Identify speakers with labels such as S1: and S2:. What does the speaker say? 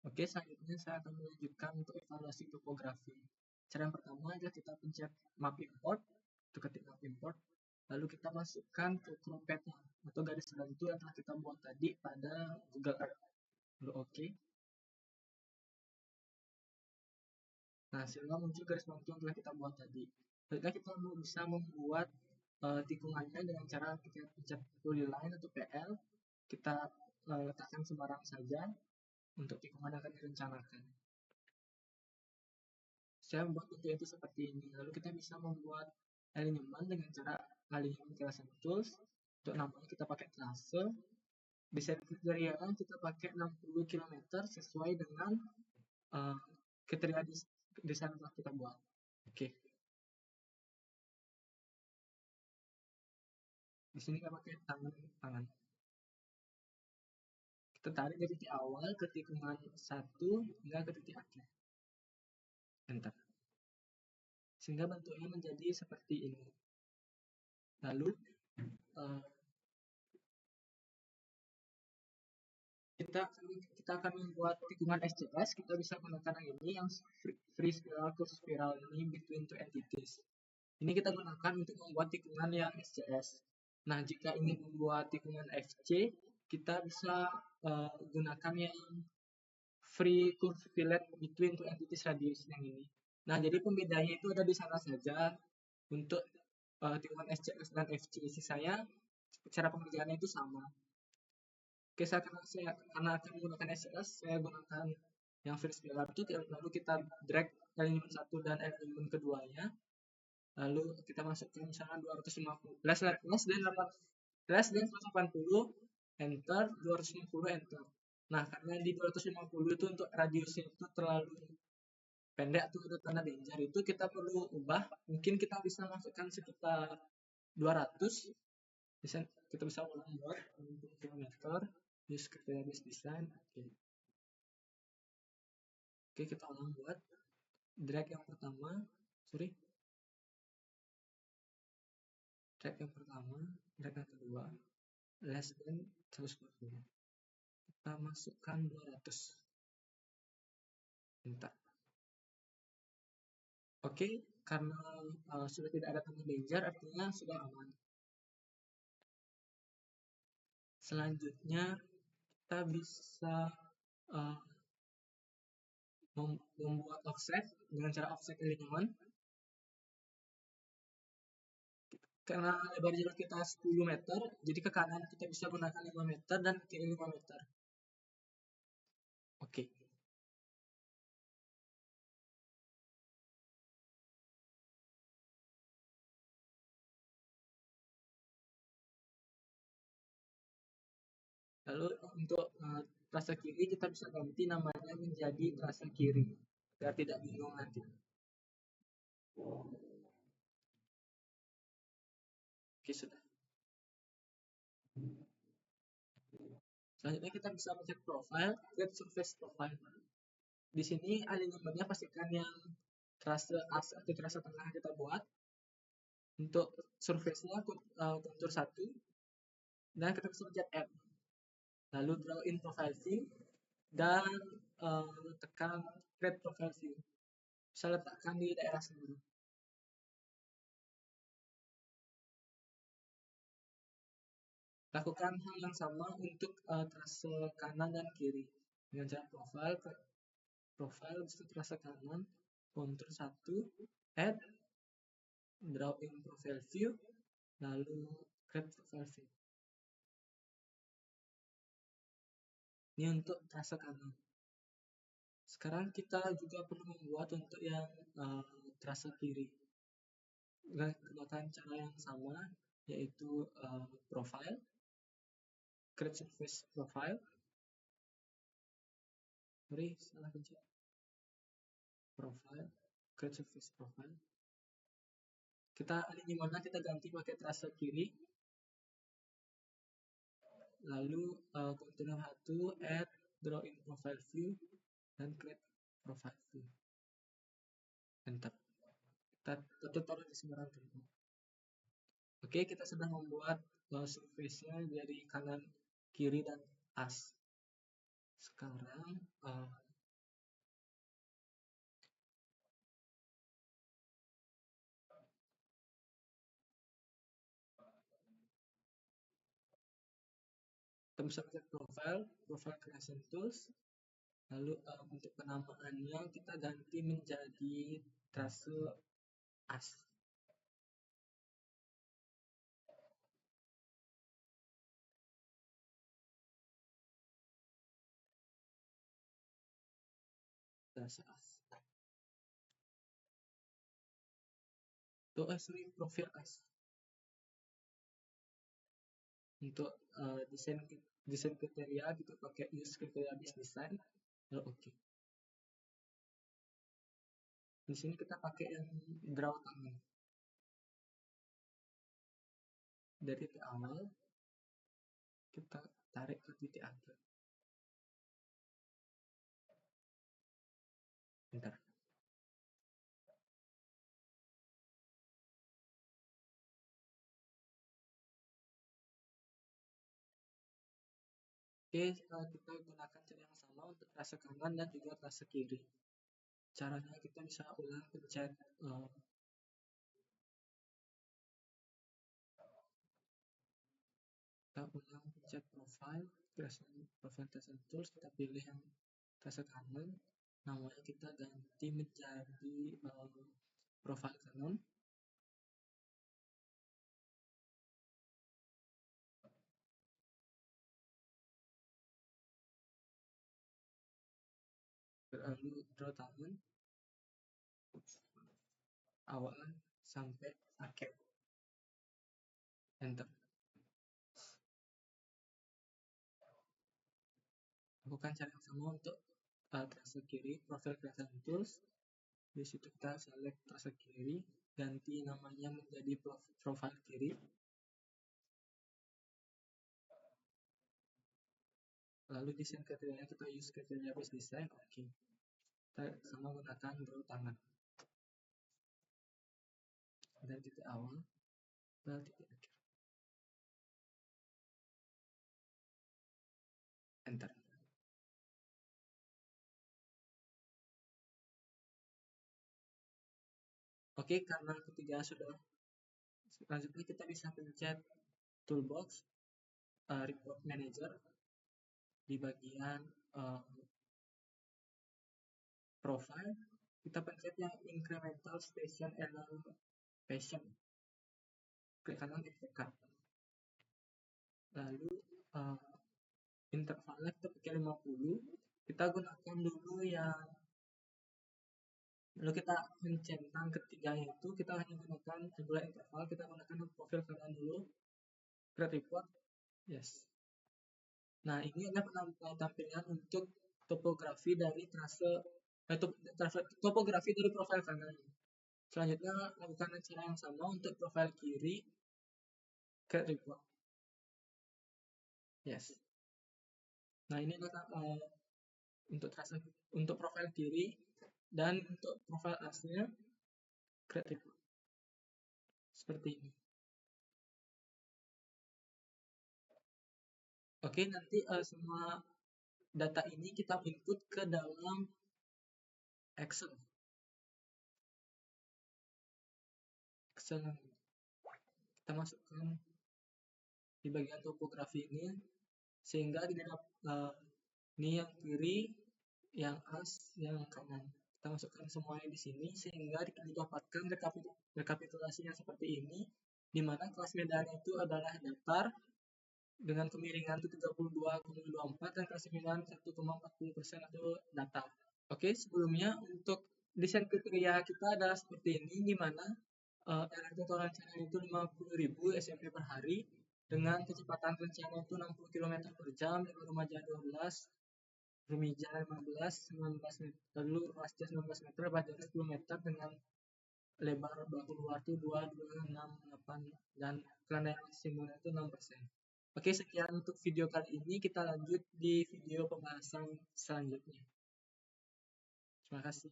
S1: Oke, selanjutnya saya akan melanjutkan untuk evaluasi topografi. Cara yang pertama adalah kita pencet map import, untuk ketik map import, lalu kita masukkan ke krompetnya atau garis bantu yang telah kita buat tadi pada Google Earth. Lalu oke. Nah, sehingga muncul garis bantu yang telah kita buat tadi. Selanjutnya kita bisa membuat tikungannya dengan cara kita pencet polyline atau PL, kita letakkan sembarang saja untuk tikungan yang akan direncanakan. Saya membuat bentuk itu seperti ini. Lalu kita bisa membuat alignment dengan cara alignment Kelsen Tools. Untuk namanya kita pakai trase. Di set kriteria kita pakai 60 km sesuai dengan kriteria desain yang kita buat. Oke. Di sini kita pakai tangan. Kita tarik dari titik awal ke tikungan 1 hingga ke titik akhir. Enter. Sehingga bentuknya menjadi seperti ini. Lalu kita akan membuat tikungan SCS. Kita bisa gunakan yang ini, yang free spiral curve spiral ini between two entities. Ini kita gunakan untuk membuat tikungan yang SCS. Nah, jika ingin membuat tikungan FC, kita bisa gunakan yang free curve fillet between two entities radius yang ini. Nah, jadi pembedanya itu ada di sana saja untuk tikungan SCS dan FC. Sisanya cara pengerjaannya itu sama. Oke, karena akan menggunakan SCS, saya gunakan yang free spiral itu, lalu kita drag elemen 1 dan elemen keduanya, lalu kita masukkan misalnya 250 plus dan 180, enter, 250, enter. Nah, karena di 250 itu untuk radiusnya itu terlalu pendek atau ada tanda danger, itu kita perlu ubah. Mungkin kita bisa masukkan sekitar 200. Kita bisa ulang buat untuk kilometer. Use kriteria design. Oke, kita ulang buat drag yang pertama. Drag yang pertama, drag yang kedua, less than 140. Kita masukkan 200. Bentar. Oke, karena sudah tidak ada tanda danger, artinya sudah aman. Selanjutnya kita bisa membuat offset dengan cara offset alignment. Karena lebar jalur kita 10 meter, jadi ke kanan kita bisa gunakan 5 meter dan ke kiri 5 meter. Oke. Lalu untuk trase kiri kita bisa ganti namanya menjadi trase kiri, biar tidak bingung nanti. Oke, sudah. Selanjutnya kita bisa mencet profile, create surface profile. Di sini alignmentnya pastikan yang trase as atau trase tengah kita buat. Untuk surface-nya kontur 1, dan kita bisa mencet add. Lalu draw in profile view dan tekan create profile view. Bisa letakkan di daerah sendiri. Lakukan hal yang sama untuk trase kanan dan kiri dengan cara profile bisa trase kanan, kontur 1, add, draw in profile view, lalu create profile view. Ini untuk trase kanan. Sekarang kita juga perlu membuat untuk yang trase kiri. Gunakan cara yang sama, yaitu profile, create surface profile. Salah pencet. Profile, create surface profile. Kita alignmentnya kita ganti pakai trase kiri. Lalu kontur 1, add, draw in profile view, dan create profile view. Enter. Kita taruh di sembarang tempat. Oke, kita sudah membuat surface-nya dari kanan, kiri, dan as. Sekarang bisa pakai profile creation tools. Lalu untuk penamaannya kita ganti menjadi trase as. Trase as. Profil as. Untuk desain kriteria kita pakai use kriteria based design. Lalu oke. Di sini kita pakai yang draw tangan. Dari titik awal kita tarik ke titik akhir. Bentar. Oke, kita gunakan cara yang sama untuk trase kanan dan juga trase kiri. Caranya kita bisa ulang pencet profile tracing tools, kita pilih yang trase kanan, namanya kita ganti menjadi profile kanan. Lalu draw tangan awal sampai akhir, enter. Lakukan cara yang sama untuk trase kiri, profile creation tools. Di situ kita select trase kiri, ganti namanya menjadi profile kiri. Lalu desain kriteria kita use kriteria based design, oke. Kita sama gunakan draw tangan. Dari titik awal ke titik akhir. Enter. Oke, karena ketiga sudah, selanjutnya kita bisa pencet toolbox report manager di bagian profile. Kita pencet yang incremental station error patient. Klik kanan tekan. Lalu intervalnya kita pakai 50. Kita gunakan dulu yang, lalu kita mencentang ketiganya itu kita hanya gunakan regular interval, kita gunakan profil kanan dulu, create report, yes. Nah, ini adalah tampilan untuk topografi dari topografi dari profil kanan. Selanjutnya lakukan cara yang sama untuk profil kiri, create report, yes. Nah, ini adalah untuk profil kiri, dan untuk profil asnya create report seperti ini. Oke, nanti semua data ini kita input ke dalam Excel. Kita masukkan di bagian topografi ini, sehingga ini yang kiri, yang as, yang kanan. Kita masukkan semuanya di sini sehingga didapatkan rekapitulasinya seperti ini, di mana kelas medannya itu adalah datar dengan kemiringan 32,24 dan kesimpulan 1,40% itu datar. Oke, sebelumnya untuk desain kriteria kita adalah seperti ini, di mana LRT tol rencana itu 50.000 SMP per hari dengan kecepatan rencana itu 60 km per jam, remaja 12, Rumija 15, 19 meter, lalu ruasnya 19 meter, panjangnya 10 meter dengan lebar bahu luar itu 2,268 dan kelandaian maksimalnya itu 6%. Oke, sekian untuk video kali ini. Kita lanjut di video pembahasan selanjutnya. Terima kasih.